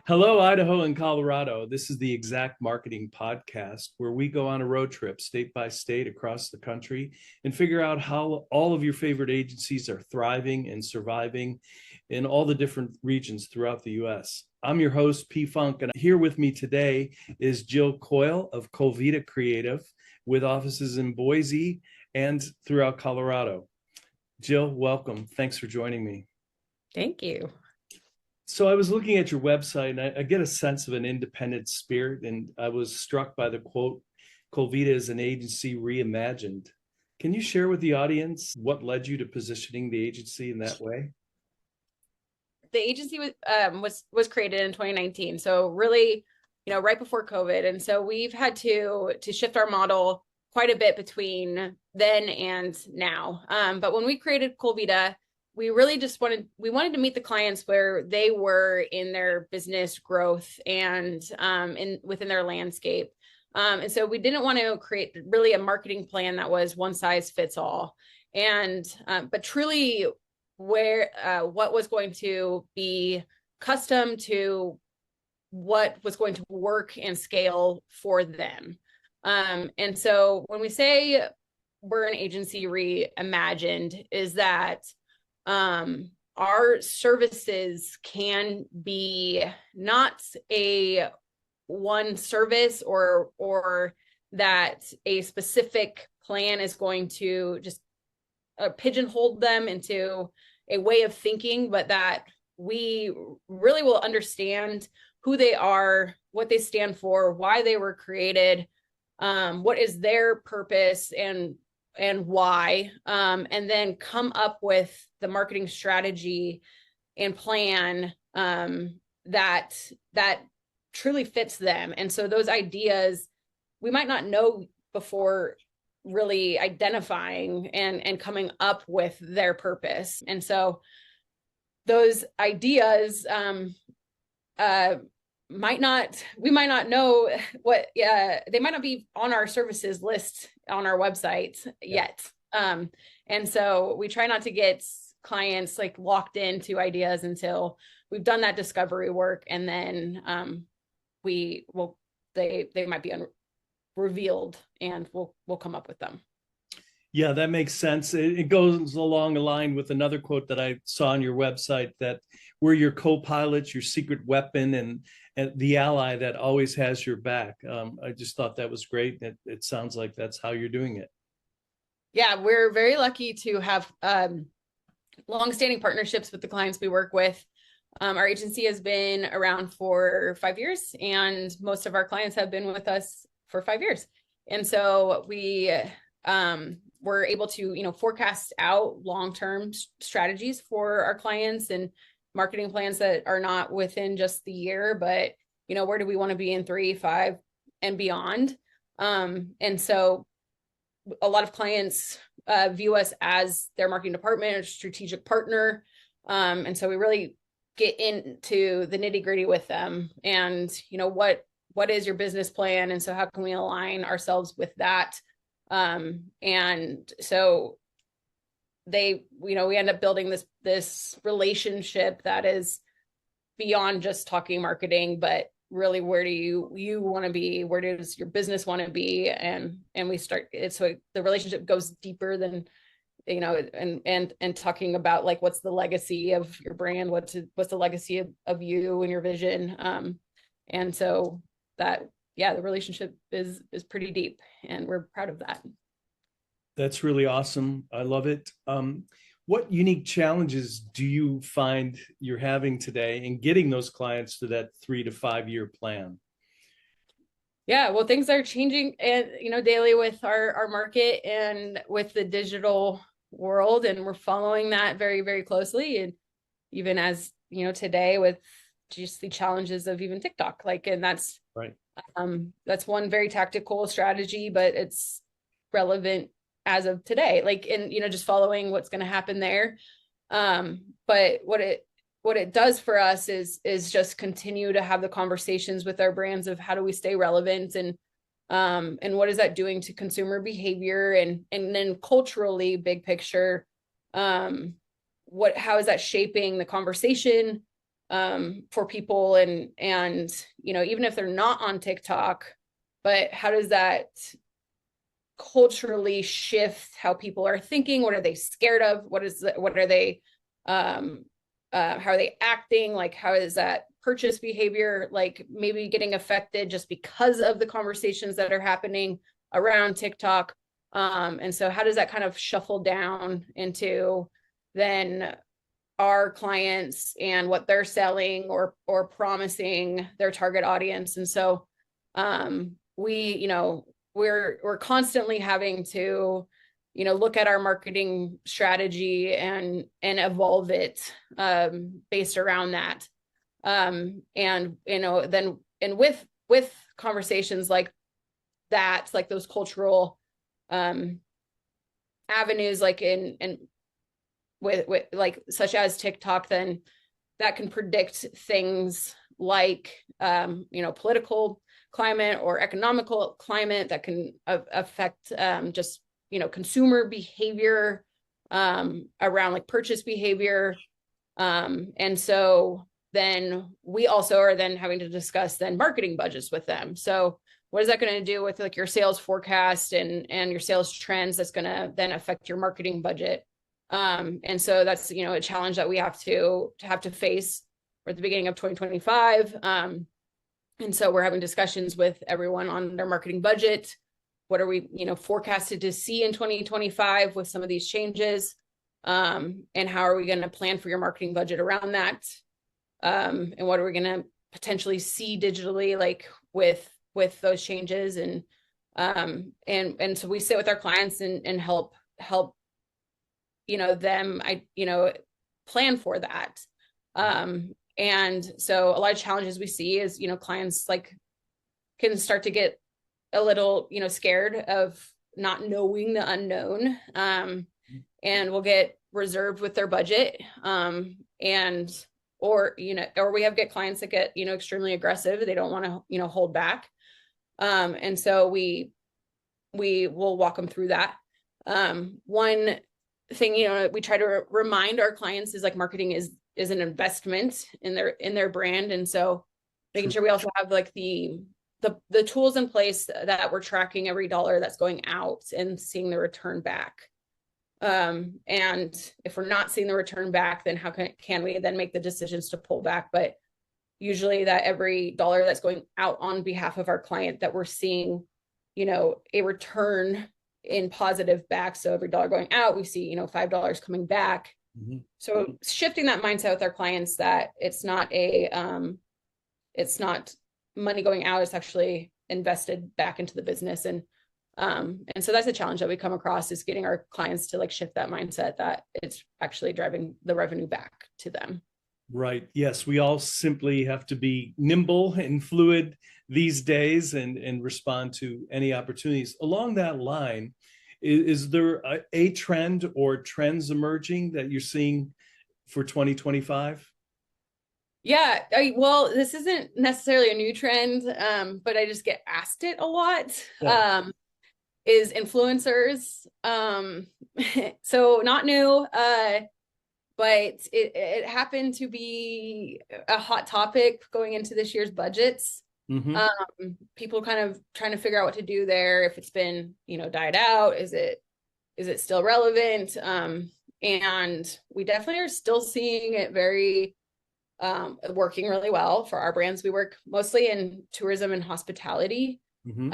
Hello, Idaho and Colorado. This is the Exact Marketing Podcast, where we go on a road trip state by state across the country and figure out how all of your favorite agencies are thriving and surviving in all the different regions throughout the U.S. I'm your host, P. Funk, and here with me today is Jill Coyle of Colvita Creative, with offices in Boise and throughout Colorado. Jill, welcome. Thanks for joining me. Thank you. So I was looking at your website and I get a sense of an independent spirit, and I was struck by the quote, Colvita is an agency reimagined. Can you share with the audience what led you to positioning the agency in that way? The agency was created in 2019. So really, right before COVID. And so we've had to shift our model quite a bit between then and now. But when we created Colvita, we really just wanted to meet the clients where they were in their business growth and within their landscape. And so we didn't want to create really a marketing plan that was one size fits all. And but truly what was going to be custom to what was going to work and scale for them. And so when we say we're an agency reimagined, is that our services can be not a one service or that a specific plan is going to just pigeonhole them into a way of thinking, but that we really will understand who they are, what they stand for, why they were created, what is their purpose and why, and then come up with the marketing strategy and plan that truly fits them. And so those ideas we might not know before really identifying and coming up with their purpose. And so those ideas we might not know what, they might not be on our services list on our website yet. And so we try not to get clients like locked into ideas until we've done that discovery work. And then they might be revealed and we'll come up with them. Yeah, that makes sense. It goes along a line with another quote that I saw on your website, that we're your co-pilot, your secret weapon, and the ally that always has your back. I just thought that was great. It sounds like that's how you're doing it. Yeah, we're very lucky to have longstanding partnerships with the clients we work with. Our agency has been around for 5 years, and most of our clients have been with us for 5 years. And so we're able to, forecast out long-term strategies for our clients and marketing plans that are not within just the year, but, where do we want to be in 3, 5, and beyond? And so a lot of clients view us as their marketing department or strategic partner. And so we really get into the nitty-gritty with them and, what is your business plan? And so how can we align ourselves with that? And so we end up building this relationship that is beyond just talking marketing, but really, where do you want to be? Where does your business want to be? And we start it. So the relationship goes deeper than, and talking about like, what's the legacy of your brand? What's the legacy of you and your vision? And so that, the relationship is pretty deep, and we're proud of that. That's really awesome. I love it. What unique challenges do you find you're having today in getting those clients to that 3 to 5 year plan? Yeah, well, things are changing, and daily with our market and with the digital world, and we're following that very, very closely. And even as today with just the challenges of even TikTok, and that's right. That's one very tactical strategy, but it's relevant as of today, and just following what's going to happen there. But what it does for us is just continue to have the conversations with our brands of how do we stay relevant, and what is that doing to consumer behavior, and then culturally, big picture, how is that shaping the conversation for people, and even if they're not on TikTok, but how does that culturally shift how people are thinking? What are they scared of? What are they how are they acting? Like, how is that purchase behavior like maybe getting affected just because of the conversations that are happening around TikTok? And so how does that kind of shuffle down into then our clients and what they're selling or promising their target audience? And so we're constantly having to look at our marketing strategy and evolve it based around that. And then with conversations like that, like those cultural avenues, like with like such as TikTok, then that can predict things like political climate or economical climate that can affect just consumer behavior around like purchase behavior. And so then we also are then having to discuss then marketing budgets with them. So what is that going to do with like your sales forecast and your sales trends? That's going to then affect your marketing budget. And so that's a challenge that we have to face. We're at the beginning of 2025. And so we're having discussions with everyone on their marketing budget. What are we, forecasted to see in 2025 with some of these changes? And how are we going to plan for your marketing budget around that? And what are we going to potentially see digitally, like with those changes? And so we sit with our clients and help them plan for that. And so a lot of challenges we see is clients like can start to get a little scared of not knowing the unknown, and will get reserved with their budget, or we get clients that get extremely aggressive. They don't want to hold back, and so we will walk them through that. One thing we try to remind our clients is like marketing is an investment in their brand, and so making sure we also have like the tools in place that we're tracking every dollar that's going out and seeing the return back. And if we're not seeing the return back, then how can we then make the decisions to pull back? But usually that every dollar that's going out on behalf of our client, that we're seeing a return in positive back. So every dollar going out, we see $5 coming back. Mm-hmm. So shifting that mindset with our clients that it's not money going out, it's actually invested back into the business. And so that's a challenge that we come across, is getting our clients to like shift that mindset that it's actually driving the revenue back to them. Right. Yes. We all simply have to be nimble and fluid these days and respond to any opportunities. Along that line, is there a trend or trends emerging that you're seeing for 2025? Yeah, well, this isn't necessarily a new trend, but I just get asked it a lot. Yeah. Is influencers. So not new, but it happened to be a hot topic going into this year's budgets. Mm-hmm. People kind of trying to figure out what to do there. If it's been, died out, is it still relevant? And we definitely are still seeing it very working really well for our brands. We work mostly in tourism and hospitality, mm-hmm.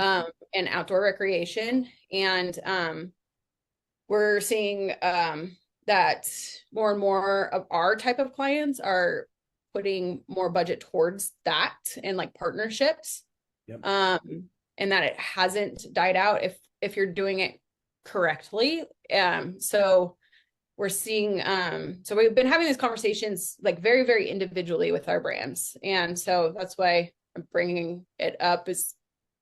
And outdoor recreation. And we're seeing that more and more of our type of clients are putting more budget towards that and like partnerships. Yep. And that it hasn't died out if you're doing it correctly. So we're seeing, so we've been having these conversations like very, very individually with our brands. And so that's why I'm bringing it up, is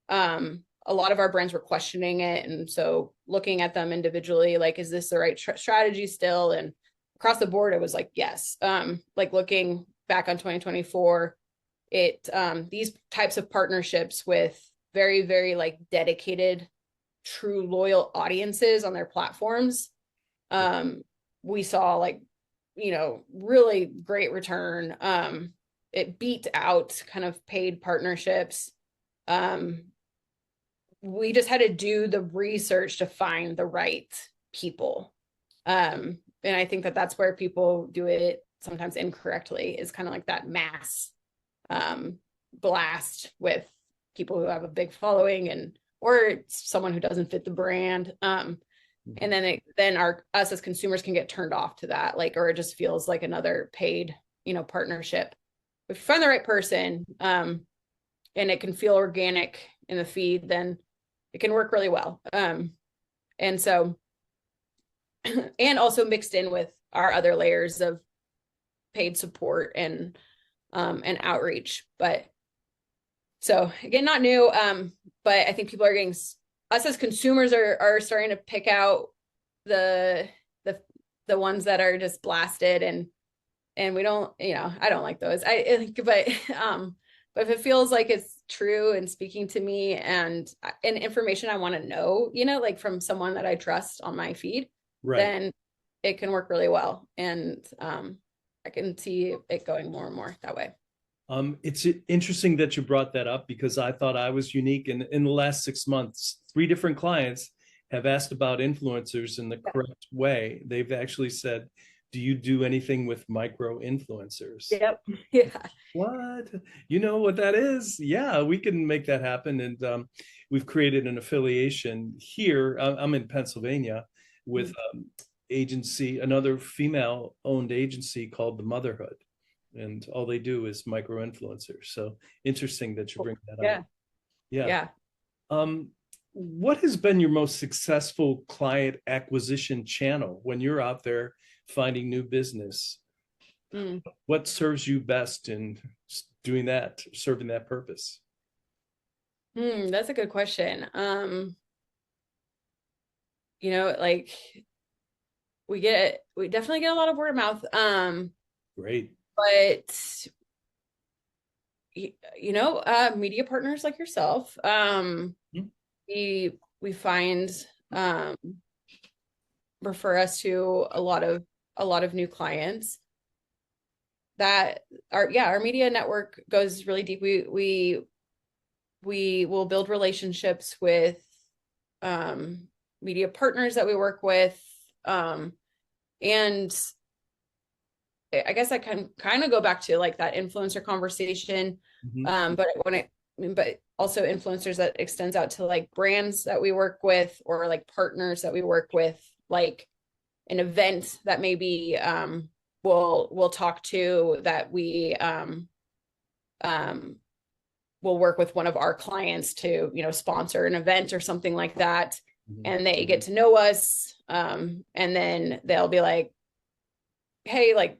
a lot of our brands were questioning it. And so looking at them individually, like, is this the right strategy still? And across the board, it was like, yes. Like looking back on 2024, these types of partnerships with very, very like dedicated, true loyal audiences on their platforms, we saw like, really great return. It beat out kind of paid partnerships. We just had to do the research to find the right people. And I think that that's where people do it sometimes incorrectly, is kind of like that mass blast with people who have a big following or someone who doesn't fit the brand. And then us as consumers can get turned off to that, like, or it just feels like another paid, partnership. If you find the right person, and it can feel organic in the feed, then it can work really well. And so, and also mixed in with our other layers of paid support and outreach. But so again, not new, but I think people are getting, us as consumers are starting to pick out the ones that are just blasted, and we don't, I don't like those. But if it feels like it's true and speaking to me and information I want to know, like from someone that I trust on my feed, right, then it can work really well. And I can see it going more and more that way. It's interesting that you brought that up, because I thought I was unique. In the last 6 months, 3 different clients have asked about influencers in the correct way. They've actually said, do you do anything with micro influencers? Yep. Yeah. What? You know what that is? Yeah, we can make that happen. And we've created an affiliation here. I'm in Pennsylvania with another female-owned agency called The Motherhood. And all they do is micro influencers. So interesting that you bring that up. Yeah. What has been your most successful client acquisition channel when you're out there finding new business? What serves you best in doing that, serving that purpose? That's a good question. Like we definitely get a lot of word of mouth. Great. But media partners like yourself, we find refer us to a lot of new clients that our media network goes really deep. We will build relationships with media partners that we work with, and I guess I can kind of go back to like that influencer conversation, but also influencers that extends out to like brands that we work with, or like partners that we work with, like an event that maybe we'll talk to, that we will work with one of our clients to sponsor an event or something like that, and they get to know us, and then they'll be like, hey, like,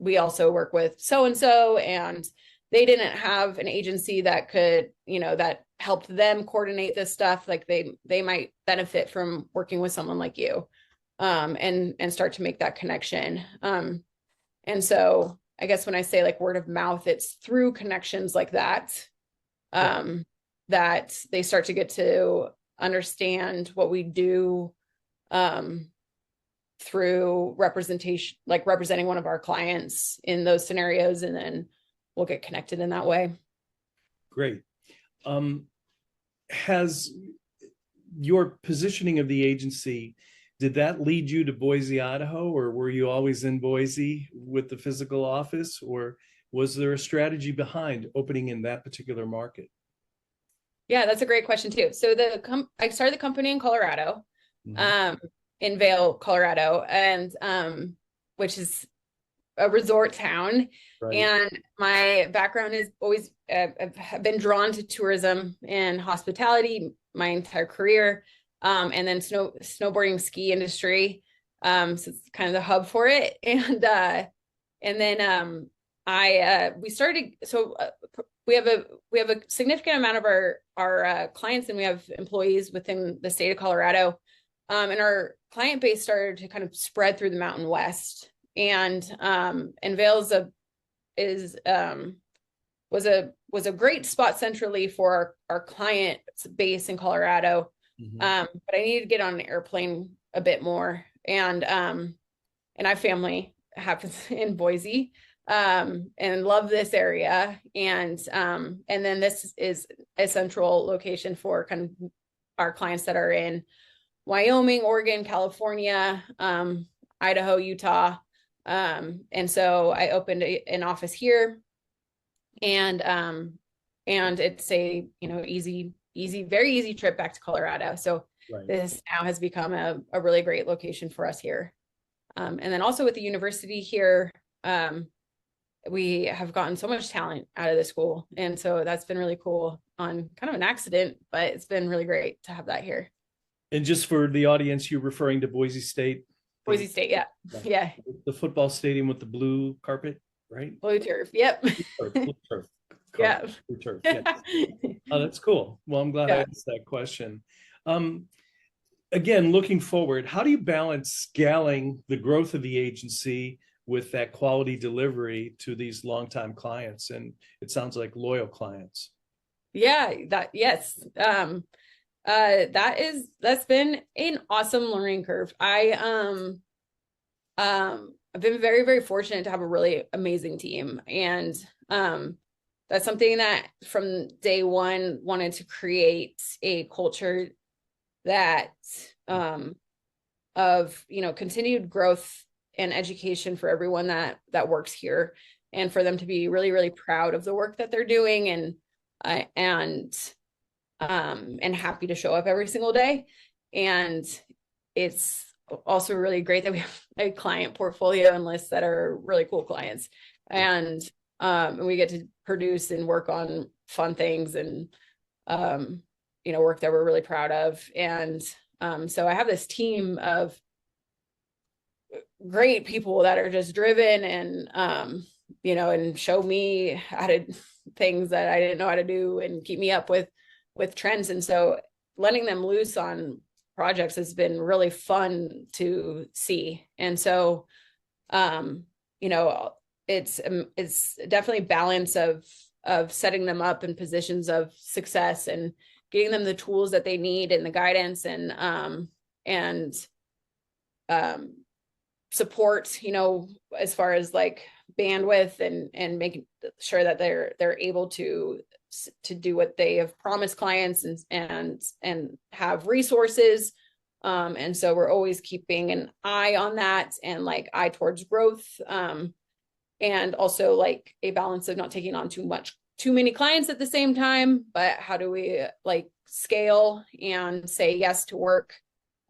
we also work with so-and-so, and they didn't have an agency that could, that helped them coordinate this stuff. Like they might benefit from working with someone like you, and start to make that connection. And so I guess when I say like word of mouth, it's through connections like that, that they start to get to understand what we do, through representation, like representing one of our clients in those scenarios, and then we'll get connected in that way. Great. Has your positioning of the agency, did that lead you to Boise, Idaho, or were you always in Boise with the physical office, or was there a strategy behind opening in that particular market? Yeah, that's a great question too. So I started the company in Colorado, in Vail, Colorado, and which is a resort town. Right. And my background is always, I've been drawn to tourism and hospitality my entire career, and then snowboarding, ski industry. So it's kind of the hub for it. And then we started. So we have a significant amount of our clients, and we have employees within the state of Colorado. And our client base started to kind of spread through the Mountain West, and Vail was a great spot centrally for our client base in Colorado. But I needed to get on an airplane a bit more, and I have family happens in Boise, and love this area. And then this is a central location for kind of our clients that are in Wyoming, Oregon, California, Idaho, Utah. And so I opened an office here, and it's a, very easy trip back to Colorado. So Right. this now has become a really great location for us here. And then also with the university here, we have gotten so much talent out of the school. And so that's been really cool, on kind of an accident, but it's been really great to have that here. And just for the audience, you're referring to Boise State? Boise State, yeah. Yeah. The football stadium with the blue carpet, right? Blue turf, yep. Blue turf. Yeah. Blue turf. Yeah. Oh, that's cool. Well, I'm glad I asked that question. Again, looking forward, how do you balance scaling the growth of the agency with that quality delivery to these longtime clients? And it sounds like loyal clients. Yeah, yes. That's been an awesome learning curve. I've been very, very fortunate to have a really amazing team. And that's something that from day one wanted to create a culture that of continued growth and education for everyone that works here, and for them to be really, really proud of the work that they're doing, and happy to show up every single day. And it's also really great that we have a client portfolio and lists that are really cool clients, and we get to produce and work on fun things, and work that we're really proud of. And so I have this team of great people that are just driven, and and show me how to things that I didn't know how to do, and keep me up with trends. And so letting them loose on projects has been really fun to see. And so it's definitely balance of setting them up in positions of success, and getting them the tools that they need, and the guidance, and support, as far as like bandwidth, and making sure that they're able to do what they have promised clients, and have resources. And so we're always keeping an eye on that, and like eye towards growth, and also like a balance of not taking on too many clients at the same time, but how do we like scale and say yes to work,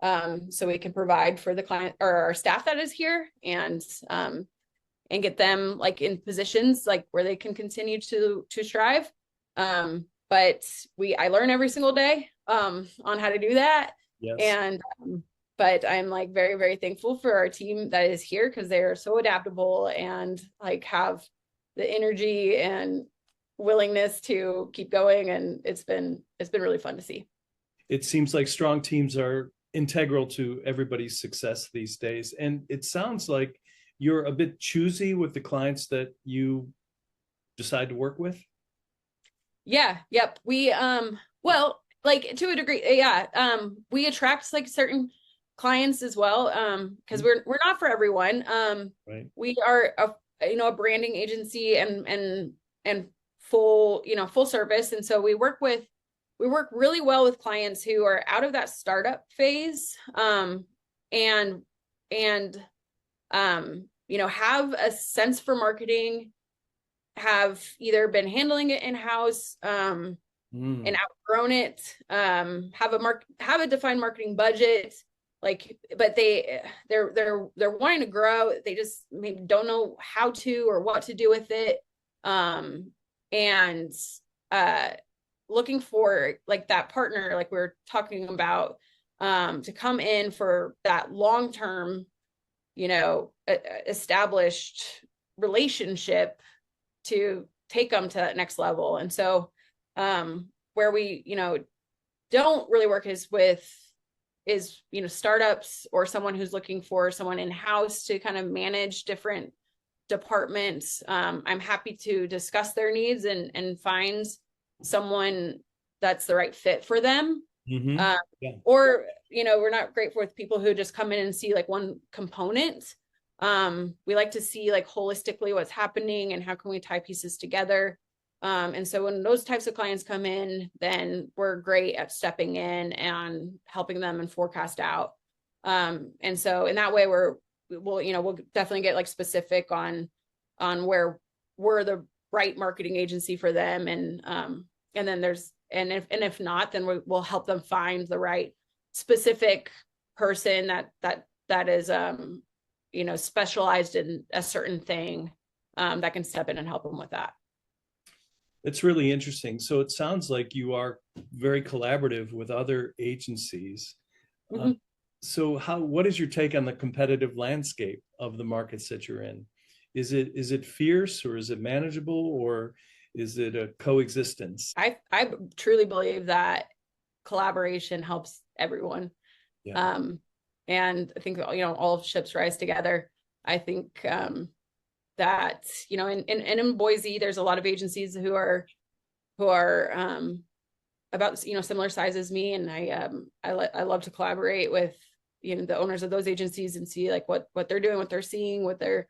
so we can provide for the client or our staff that is here, and get them like in positions like where they can continue to strive. But I learn every single day on how to do that. Yes. And but I'm like very, very thankful for our team that is here, because they are so adaptable, and like have the energy and willingness to keep going. And it's been really fun to see. It seems like strong teams are integral to everybody's success these days. And it sounds like you're a bit choosy with the clients that you decide to work with. Yeah. Yep. We, well, like to a degree, yeah. We attract like certain clients as well. Cause we're not for everyone. Right. We are a branding agency, and full service. And so we work really well with clients who are out of that startup phase, and have a sense for marketing, have either been handling it in-house, and outgrown it, have a defined marketing budget, but they're wanting to grow. They just maybe don't know how to or what to do with it. And looking for like that partner, like we're talking about, to come in for that long-term, established relationship to take them to that next level. And so where we, don't really work is startups, or someone who's looking for someone in-house to kind of manage different departments. I'm happy to discuss their needs and find someone that's the right fit for them. Mm-hmm. Um, Yeah. or, we're not great with people who just come in and see like one component. We like to see like holistically what's happening and how can we tie pieces together. And so when those types of clients come in, then we're great at stepping in and helping them and forecast out. And so in that way, we'll definitely get like specific on where we're the right marketing agency for them. And then if not, then we'll help them find the right specific person that is specialized in a certain thing, that can step in and help them with that. It's really interesting. So it sounds like you are very collaborative with other agencies. Mm-hmm. So what is your take on the competitive landscape of the markets that you're in? Is it fierce, or is it manageable, or is it a coexistence? I truly believe that collaboration helps everyone. Yeah. And I think, all ships rise together. I think that, in Boise, there's a lot of agencies who are about, similar size as me. And I love to collaborate with, the owners of those agencies and see like what they're doing, what they're seeing, what they're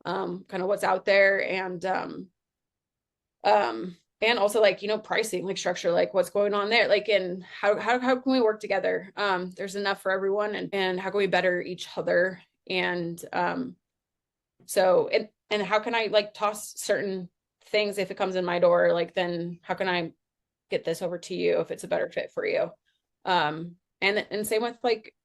kind of what's out there. And also like, pricing, like structure, like what's going on there, like, and how can we work together? There's enough for everyone, and how can we better each other? And so, and how can I like toss certain things if it comes in my door, like, then how can I get this over to you if it's a better fit for you? And same with like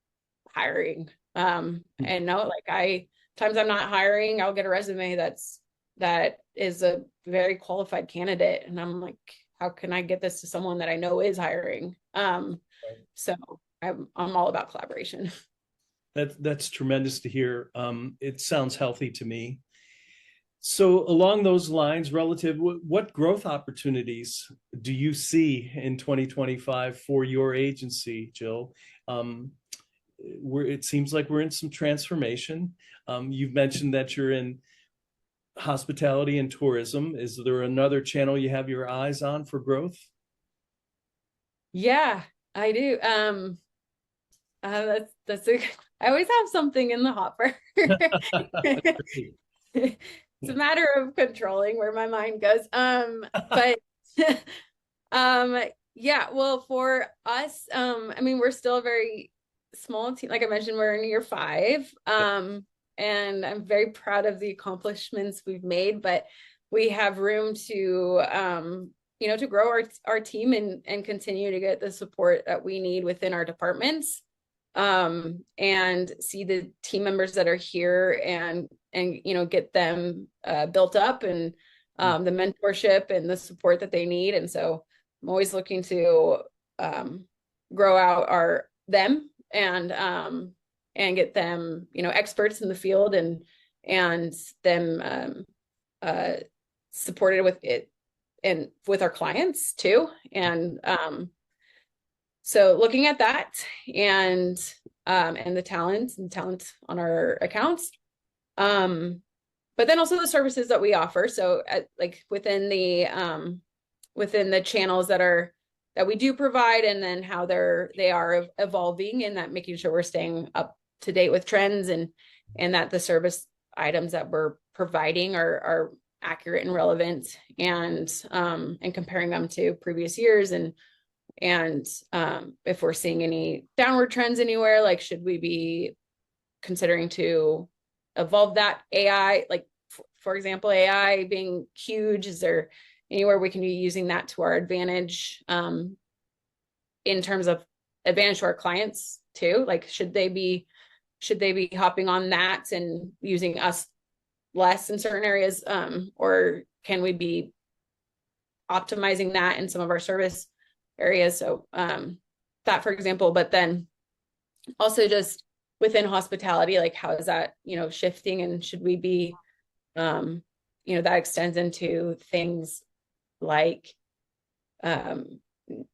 hiring. And no, like times I'm not hiring, I'll get a resume that is a very qualified candidate, and I'm like, how can I get this to someone that I know is hiring? So I'm all about collaboration. That's tremendous to hear. It sounds healthy to me. So along those lines, what growth opportunities do you see in 2025 for your agency, Jill? It seems like we're in some transformation. You've mentioned that you're in hospitality and tourism. Is there another channel you have your eyes on for growth? Yeah, I do. I always have something in the hopper. It's a matter of controlling where my mind goes. But yeah, well, for us, I mean, we're still a very small team. Like I mentioned, we're in year 5. And I'm very proud of the accomplishments we've made, but we have room to to grow our team and continue to get the support that we need within our departments. And see the team members that are here and get them built up, and the mentorship and the support that they need. And so I'm always looking to grow out them and get them experts in the field, and them supported with it and with our clients too. And so looking at that, and the talent on our accounts, but then also the services that we offer. So like within the channels that we do provide, and then how they are evolving, and that making sure we're staying up to date with trends, and that the service items that we're providing are accurate and relevant, and comparing them to previous years, and if we're seeing any downward trends anywhere, like should we be considering to evolve that? AI, like for example, AI being huge, is there anywhere we can be using that to our advantage, in terms of advantage to our clients too? Like should they be hopping on that and using us less in certain areas, or can we be optimizing that in some of our service areas? So that, for example. But then also just within hospitality, like how is that shifting, and should we be that extends into things like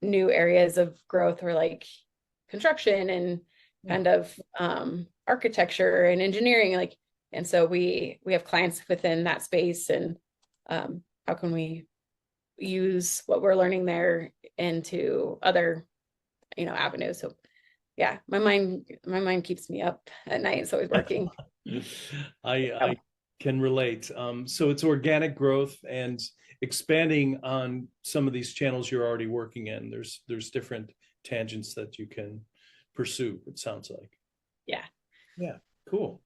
new areas of growth, or like construction and kind of architecture and engineering, like. And so we have clients within that space, and how can we use what we're learning there into other avenues. So yeah, my mind keeps me up at night. It's always working. I can relate. So it's organic growth and expanding on some of these channels you're already working in. There's different tangents that you can pursue, it sounds like. Yeah. Yeah, cool.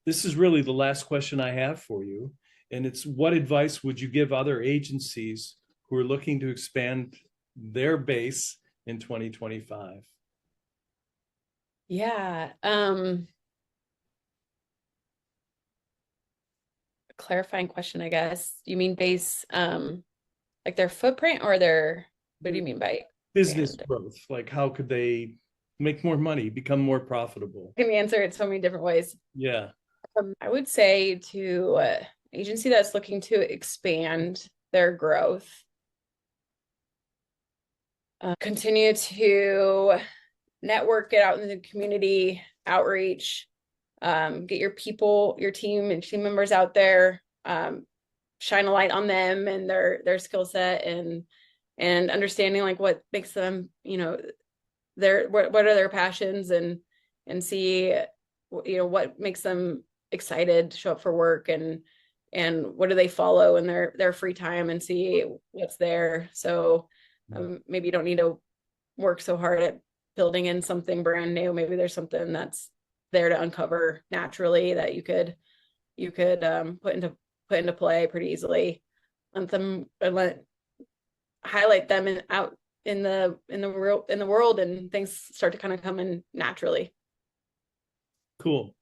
This is really the last question I have for you, and it's what advice would you give other agencies who are looking to expand their base in 2025? Yeah. Clarifying question, I guess. You mean base like their footprint or their, what do you mean by Business expand? growth, like how could they make more money, become more profitable? I can answer it so many different ways. Yeah, I would say to agency that's looking to expand their growth, continue to network, get out in the community, outreach, get your people, your team and team members out there, shine a light on them and their skill set and understanding like what makes them, their what are their passions and see what makes them excited to show up for work and what do they follow in their free time and see what's there. So maybe you don't need to work so hard at building in something brand new. Maybe there's something that's there to uncover naturally that you could put into play pretty easily. Let highlight them out in the world, and things start to kind of come in naturally. cool.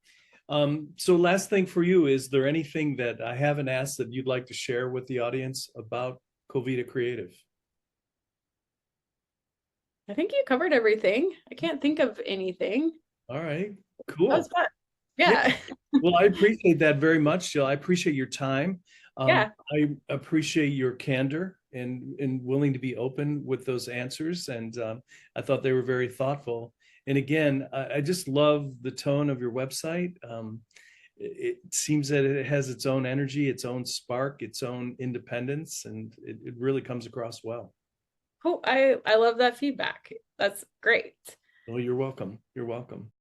So last thing for you, is there anything that I haven't asked that you'd like to share with the audience about Colvita Creative? I think you covered everything. I can't think of anything. All right, That cool. was fun. Yeah. Yeah. Well, I appreciate that very much, Jill. I appreciate your time. Yeah. I appreciate your candor and willing to be open with those answers. And I thought they were very thoughtful. And again, I just love the tone of your website. It seems that it has its own energy, its own spark, its own independence, and it really comes across well. Cool. I love that feedback. That's great. Well, you're welcome. You're welcome.